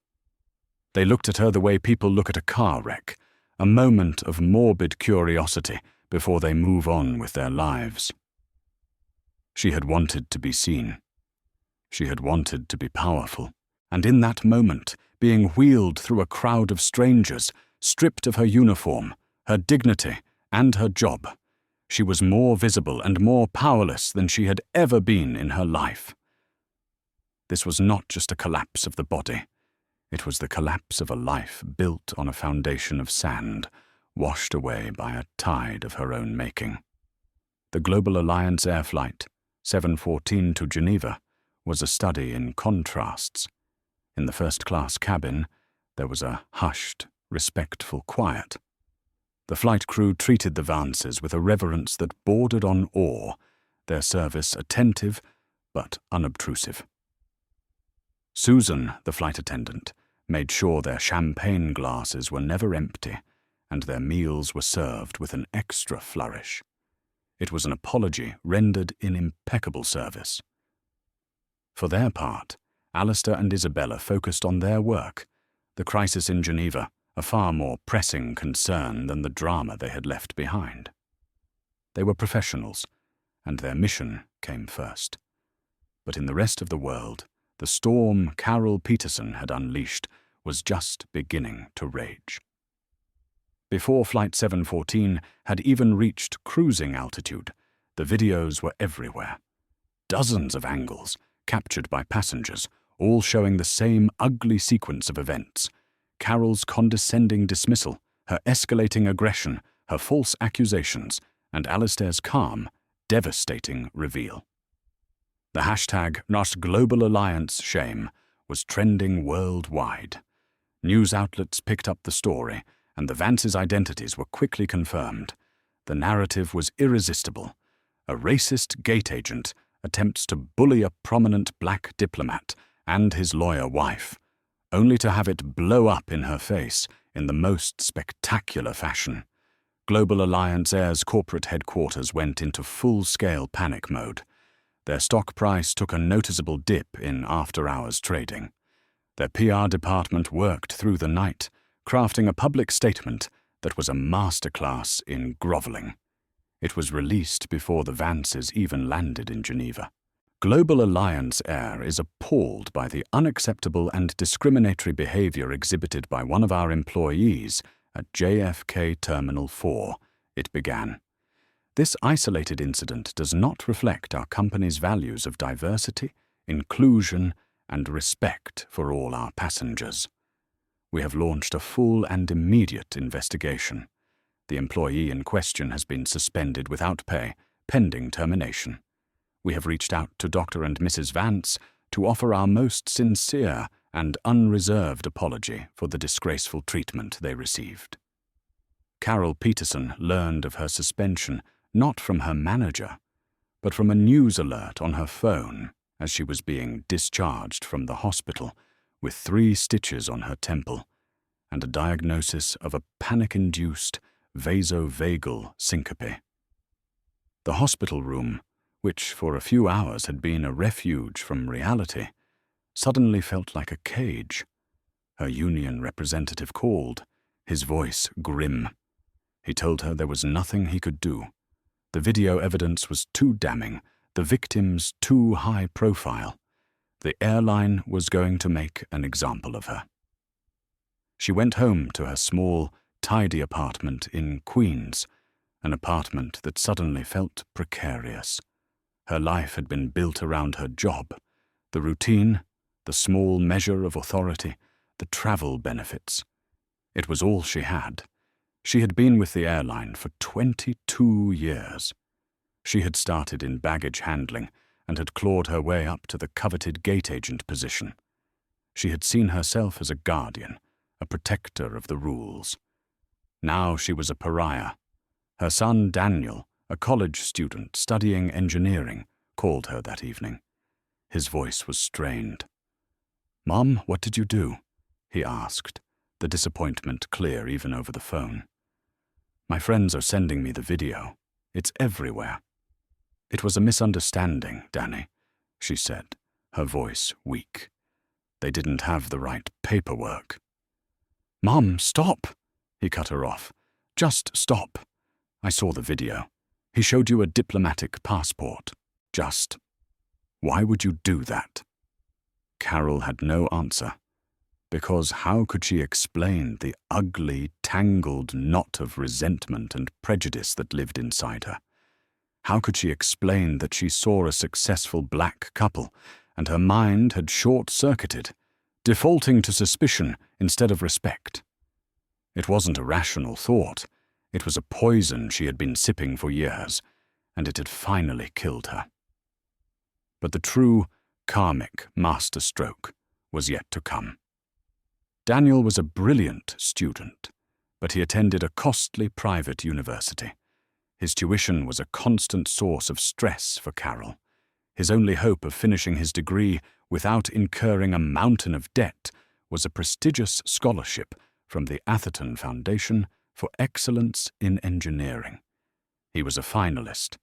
They looked at her the way people look at a car wreck, a moment of morbid curiosity before they move on with their lives. She had wanted to be seen. She had wanted to be powerful. And in that moment, being wheeled through a crowd of strangers, stripped of her uniform, her dignity, and her job, she was more visible and more powerless than she had ever been in her life. This was not just a collapse of the body. It was the collapse of a life built on a foundation of sand, washed away by a tide of her own making. The Global Alliance air flight, 714 to Geneva, was a study in contrasts. In the first-class cabin, there was a hushed, respectful quiet. The flight crew treated the Vances with a reverence that bordered on awe, their service attentive but unobtrusive. Susan, the flight attendant, made sure their champagne glasses were never empty and their meals were served with an extra flourish. It was an apology rendered in impeccable service. For their part, Alistair and Isabella focused on their work, the crisis in Geneva, a far more pressing concern than the drama they had left behind. They were professionals, and their mission came first. But in the rest of the world, the storm Carol Peterson had unleashed was just beginning to rage. Before Flight 714 had even reached cruising altitude, the videos were everywhere. Dozens of angles, captured by passengers, all showing the same ugly sequence of events. Carol's condescending dismissal, her escalating aggression, her false accusations, and Alistair's calm, devastating reveal. The hashtag #GlobalAlliance Shame was trending worldwide. News outlets picked up the story, and the Vances' identities were quickly confirmed. The narrative was irresistible. A racist gate agent attempts to bully a prominent black diplomat and his lawyer wife, only to have it blow up in her face in the most spectacular fashion. Global Alliance Air's corporate headquarters went into full-scale panic mode. Their stock price took a noticeable dip in after-hours trading. Their PR department worked through the night, crafting a public statement that was a masterclass in groveling. It was released before the Vances even landed in Geneva. Global Alliance Air is appalled by the unacceptable and discriminatory behavior exhibited by one of our employees at JFK Terminal 4, it began. This isolated incident does not reflect our company's values of diversity, inclusion, and respect for all our passengers. We have launched a full and immediate investigation. The employee in question has been suspended without pay, pending termination. We have reached out to Dr. and Mrs. Vance to offer our most sincere and unreserved apology for the disgraceful treatment they received. Carol Peterson learned of her suspension not from her manager, but from a news alert on her phone as she was being discharged from the hospital with 3 stitches on her temple and a diagnosis of a panic-induced vasovagal syncope. The hospital room, which for a few hours had been a refuge from reality, suddenly felt like a cage. Her union representative called, his voice grim. He told her there was nothing he could do. The video evidence was too damning, the victims too high profile. The airline was going to make an example of her. She went home to her small, tidy apartment in Queens, an apartment that suddenly felt precarious. Her life had been built around her job, the routine, the small measure of authority, the travel benefits. It was all she had. She had been with the airline for 22 years. She had started in baggage handling and had clawed her way up to the coveted gate agent position. She had seen herself as a guardian, a protector of the rules. Now she was a pariah. Her son Daniel, a college student studying engineering, called her that evening. His voice was strained. "Mom, what did you do?" he asked, the disappointment clear even over the phone. "My friends are sending me the video. It's everywhere." "It was a misunderstanding, Danny," she said, her voice weak. "They didn't have the right paperwork." "Mom, stop!" he cut her off. "Just stop. I saw the video. He showed you a diplomatic passport. Just. Why would you do that?" Carol had no answer, because how could she explain the ugly, tangled knot of resentment and prejudice that lived inside her? How could she explain that she saw a successful black couple and her mind had short-circuited, defaulting to suspicion instead of respect? It wasn't a rational thought. It was a poison she had been sipping for years, and it had finally killed her. But the true, karmic masterstroke was yet to come. Daniel was a brilliant student, but he attended a costly private university. His tuition was a constant source of stress for Carol. His only hope of finishing his degree without incurring a mountain of debt was a prestigious scholarship from the Atherton Foundation for Excellence in Engineering. He was a finalist.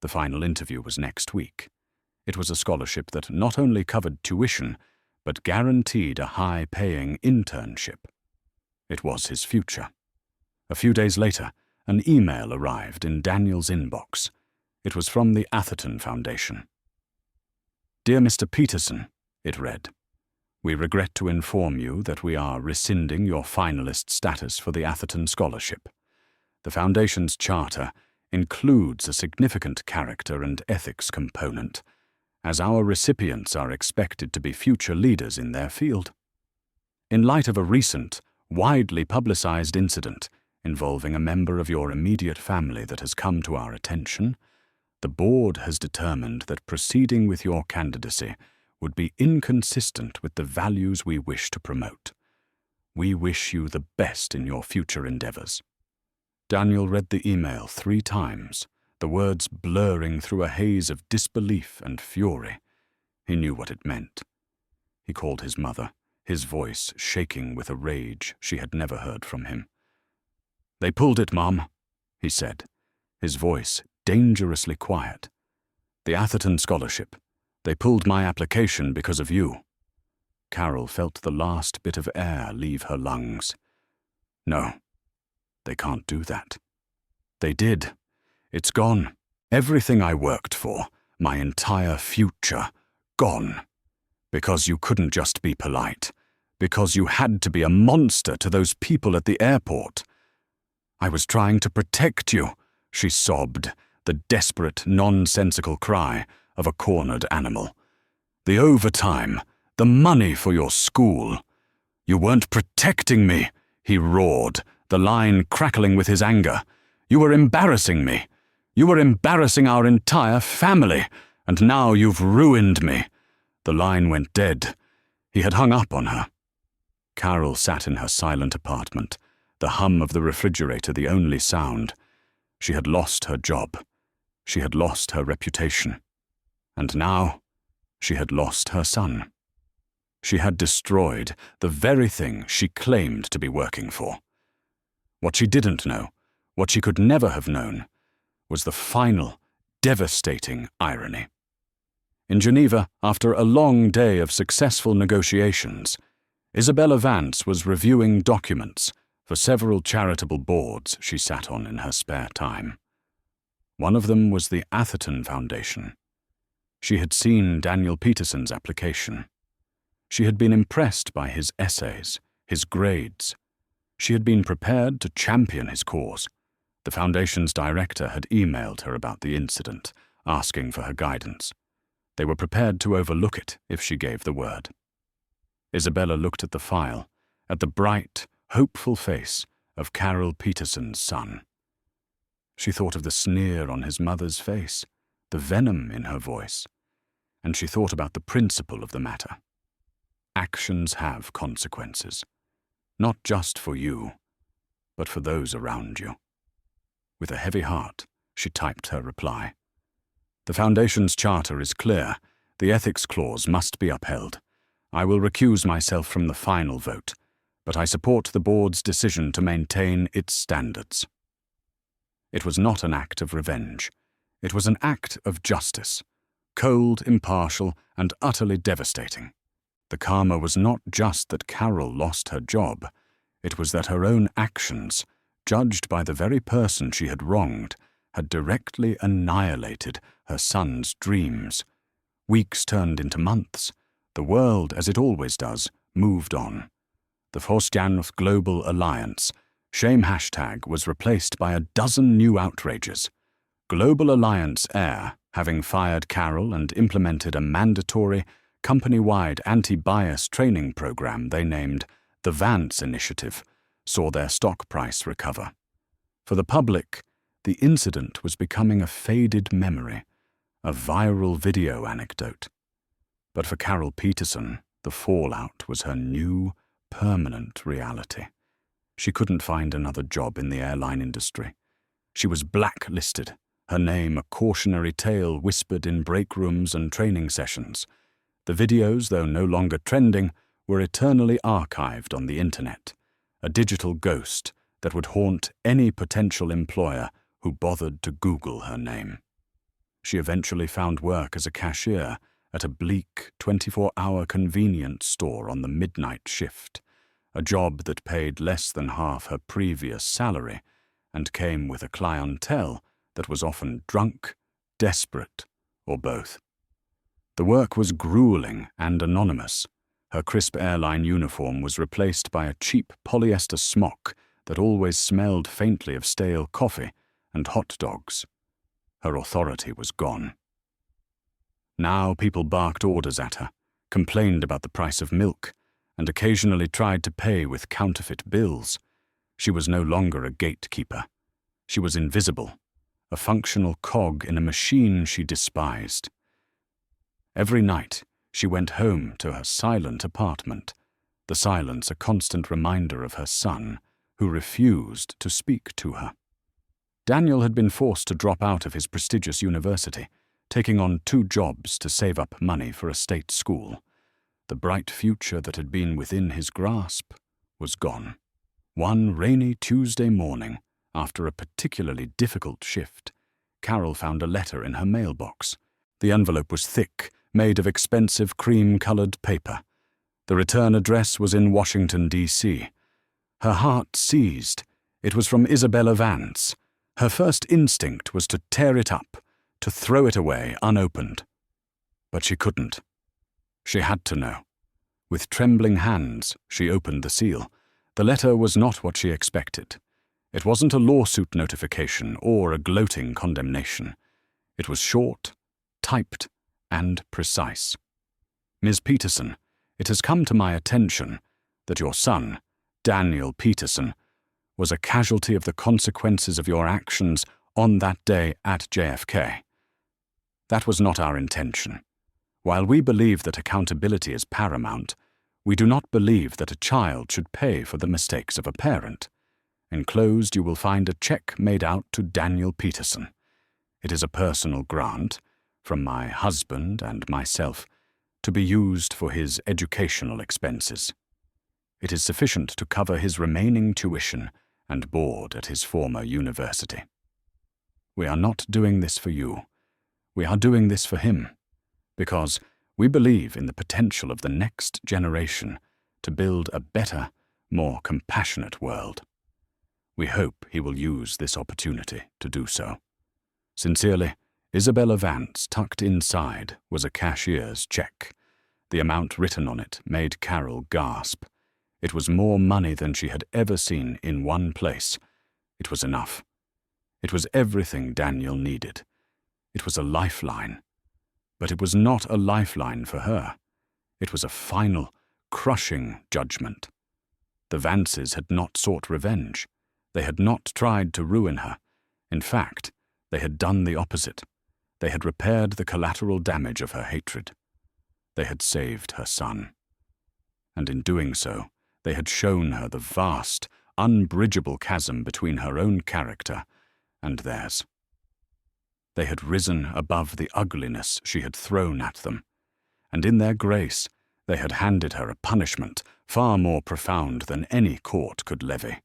The final interview was next week. It was a scholarship that not only covered tuition, but guaranteed a high-paying internship. It was his future. A few days later, an email arrived in Daniel's inbox. It was from the Atherton Foundation. "Dear Mr. Peterson," it read, "we regret to inform you that we are rescinding your finalist status for the Atherton Scholarship. The Foundation's charter includes a significant character and ethics component, as our recipients are expected to be future leaders in their field. In light of a recent, widely publicized incident involving a member of your immediate family that has come to our attention, the board has determined that proceeding with your candidacy would be inconsistent with the values we wish to promote. We wish you the best in your future endeavors." Daniel read the email 3 times, the words blurring through a haze of disbelief and fury. He knew what it meant. He called his mother, his voice shaking with a rage she had never heard from him. "They pulled it, Mom," he said, his voice dangerously quiet. "The Atherton Scholarship. They pulled my application because of you." Carol felt the last bit of air leave her lungs. "No, they can't do that." "They did. It's gone. Everything I worked for, my entire future, gone. Because you couldn't just be polite. Because you had to be a monster to those people at the airport. I was trying to protect you," she sobbed, the desperate, nonsensical cry of a cornered animal. "The overtime, the money for your school. You weren't protecting me," he roared, the line crackling with his anger. "You were embarrassing me. You were embarrassing our entire family, and now you've ruined me." The line went dead. He had hung up on her. Carol sat in her silent apartment, the hum of the refrigerator the only sound. She had lost her job. She had lost her reputation. And now, she had lost her son. She had destroyed the very thing she claimed to be working for. What she didn't know, what she could never have known, was the final, devastating irony. In Geneva, after a long day of successful negotiations, Isabella Vance was reviewing documents for several charitable boards she sat on in her spare time. One of them was the Atherton Foundation. She had seen Daniel Peterson's application. She had been impressed by his essays, his grades. She had been prepared to champion his cause. The foundation's director had emailed her about the incident, asking for her guidance. They were prepared to overlook it if she gave the word. Isabella looked at the file, at the bright, hopeful face of Carol Peterson's son. She thought of the sneer on his mother's face, the venom in her voice, and she thought about the principle of the matter. Actions have consequences, not just for you, but for those around you. With a heavy heart, she typed her reply. "The Foundation's charter is clear. The ethics clause must be upheld. I will recuse myself from the final vote, but I support the board's decision to maintain its standards." It was not an act of revenge. It was an act of justice, cold, impartial, and utterly devastating. The karma was not just that Carol lost her job. It was that her own actions, judged by the very person she had wronged, had directly annihilated her son's dreams. Weeks turned into months. The world, as it always does, moved on. The Forstjanov Global Alliance shame hashtag was replaced by a dozen new outrages. Global Alliance Air, having fired Carol and implemented a mandatory, company-wide anti-bias training program they named the Vance Initiative, saw their stock price recover. For the public, the incident was becoming a faded memory, a viral video anecdote. But for Carol Peterson, the fallout was her new, permanent reality. She couldn't find another job in the airline industry. She was blacklisted, her name a cautionary tale whispered in break rooms and training sessions. The videos, though no longer trending, were eternally archived on the internet, a digital ghost that would haunt any potential employer who bothered to Google her name. She eventually found work as a cashier at a bleak 24-hour convenience store on the midnight shift, a job that paid less than half her previous salary and came with a clientele that was often drunk, desperate, or both. The work was grueling and anonymous. Her crisp airline uniform was replaced by a cheap polyester smock that always smelled faintly of stale coffee and hot dogs. Her authority was gone. Now people barked orders at her, complained about the price of milk, and occasionally tried to pay with counterfeit bills. She was no longer a gatekeeper. She was invisible, a functional cog in a machine she despised. Every night, she went home to her silent apartment, the silence a constant reminder of her son, who refused to speak to her. Daniel had been forced to drop out of his prestigious university, taking on 2 jobs to save up money for a state school. The bright future that had been within his grasp was gone. One rainy Tuesday morning, After a particularly difficult shift, Carol found a letter in her mailbox. The envelope was thick, made of expensive cream-colored paper. The return address was in Washington, D.C. Her heart seized. It was from Isabella Vance. Her first instinct was to tear it up, to throw it away unopened. But she couldn't. She had to know. With trembling hands, she opened the seal. The letter was not what she expected. It wasn't a lawsuit notification or a gloating condemnation. It was short, typed, and precise. Ms. Peterson, it has come to my attention that your son, Daniel Peterson, was a casualty of the consequences of your actions on that day at JFK. That was not our intention. While we believe that accountability is paramount, we do not believe that a child should pay for the mistakes of a parent. Enclosed, you will find a check made out to Daniel Peterson. It is a personal grant from my husband and myself to be used for his educational expenses. It is sufficient to cover his remaining tuition and board at his former university. We are not doing this for you. We are doing this for him, because we believe in the potential of the next generation to build a better, more compassionate world. We hope he will use this opportunity to do so. Sincerely, Isabella Vance. Tucked inside was a cashier's check. The amount written on it made Carol gasp. It was more money than she had ever seen in one place. It was enough. It was everything Daniel needed. It was a lifeline. But it was not a lifeline for her. It was a final, crushing judgment. The Vances had not sought revenge. They had not tried to ruin her. In fact, they had done the opposite. They had repaired the collateral damage of her hatred. They had saved her son. And in doing so, they had shown her the vast, unbridgeable chasm between her own character and theirs. They had risen above the ugliness she had thrown at them, and in their grace they had handed her a punishment far more profound than any court could levy.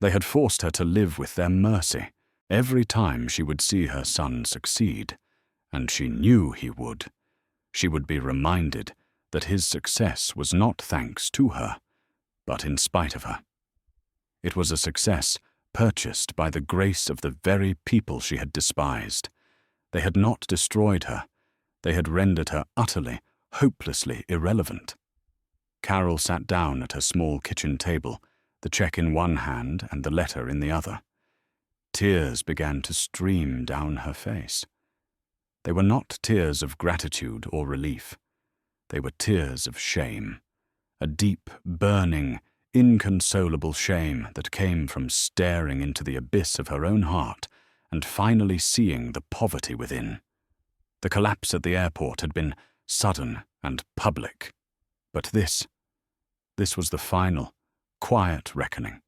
They had forced her to live with their mercy every time she would see her son succeed, and she knew he would. She would be reminded that his success was not thanks to her, but in spite of her. It was a success purchased by the grace of the very people she had despised. They had not destroyed her. They had rendered her utterly, hopelessly irrelevant. Carol sat down at her small kitchen table, the check in one hand and the letter in the other. Tears began to stream down her face. They were not tears of gratitude or relief. They were tears of shame, a deep, burning, inconsolable shame that came from staring into the abyss of her own heart and finally seeing the poverty within. The collapse at the airport had been sudden and public, but this was the final, quiet reckoning,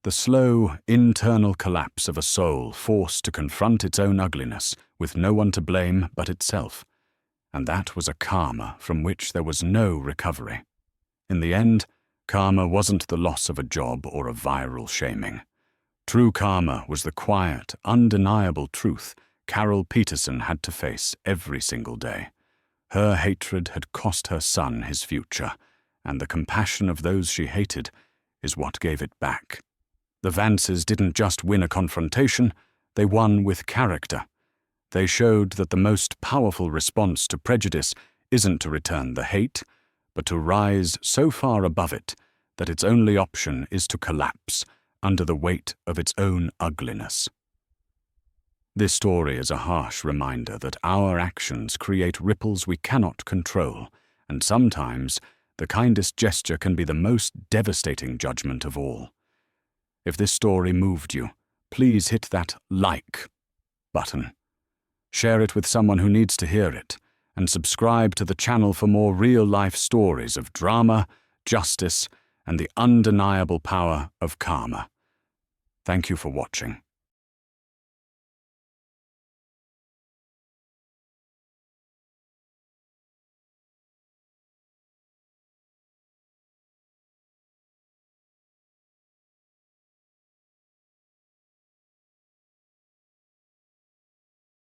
the slow, internal collapse of a soul forced to confront its own ugliness with no one to blame but itself, and that was a karma from which there was no recovery. In the end, karma wasn't the loss of a job or a viral shaming. True karma was the quiet, undeniable truth Carol Peterson had to face every single day. Her hatred had cost her son his future, and the compassion of those she hated is what gave it back. The Vances didn't just win a confrontation, they won with character. They showed that the most powerful response to prejudice isn't to return the hate, but to rise so far above it that its only option is to collapse under the weight of its own ugliness. This story is a harsh reminder that our actions create ripples we cannot control, and sometimes the kindest gesture can be the most devastating judgment of all. If this story moved you, please hit that like button. Share it with someone who needs to hear it, and subscribe to the channel for more real-life stories of drama, justice, and the undeniable power of karma. Thank you for watching.